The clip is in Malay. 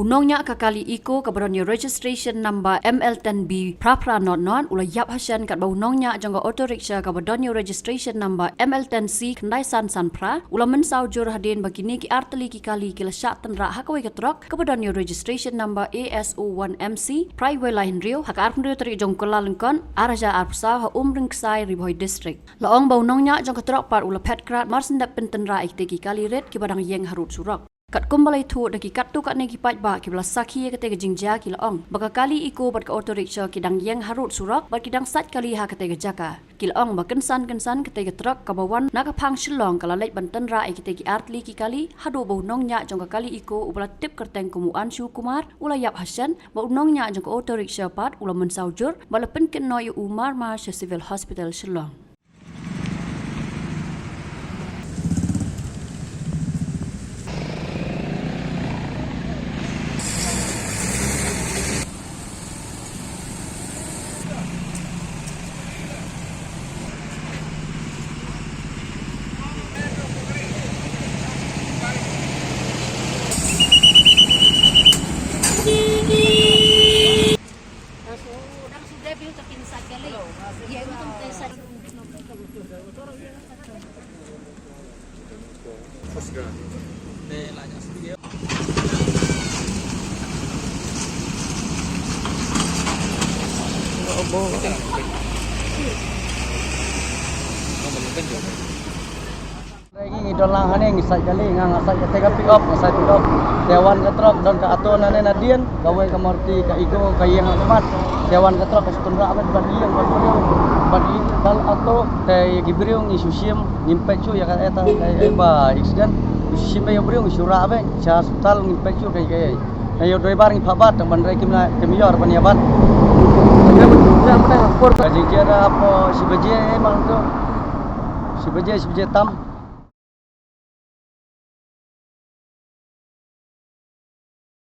Unongnya kakali iko kabaronyo registration number ML10B Prapra non ula yap hasan kat unongnya jangga auto rickshaw kabadonyo registration number ML10C kendai san pra ula mensau jur hadin bagini ki arteli ki kali ki lasyak tenra hakawai katrok kabadonyo registration number ASO1MC Private Line Rio hak arp rio teri jong kula lengkon araja arpsa ha ksai Riboy district laong unongnya jang katrok par ula petkrat marsendap pentenra ikte ki kali red ki badang yeng harut surak kat kumbalai tu daki kat tu kat negi pajba ki bela sakhi ke tega jingja ki laong baka kali iko bat ka auto rickshaw ki dang yang harut surak bat ki dang sat kali ha ke tega jaka ki laong ba kensan ke tega truk ka bawan nak phang shillong kala leit banten ra ki tegi artli ki kali hadu bo nong nya jong ka kali iko ubla tip kerteng kumu anshu kumar ula yap hasan ba nong nya jong auto rickshaw pat ula mensaujur bala pen ken noy umar ma civil hospital shillong Ini dolang hane ngisai kali ngang asai tega pick up ngasai pick up dewan ketrok don ka ato nane nadian gawe ka morti ka igo ka yang amat dewan ketrok ka sutun ra ban yang ban dal ato te gibriung isusim ngimpecu ya ka eta ba accident isusim be gibriung isura be cha hospital ngimpecu kai ayo driver ngi phabat ban rai kemiyor ban yabat jam apa si beje mang tu si beje tam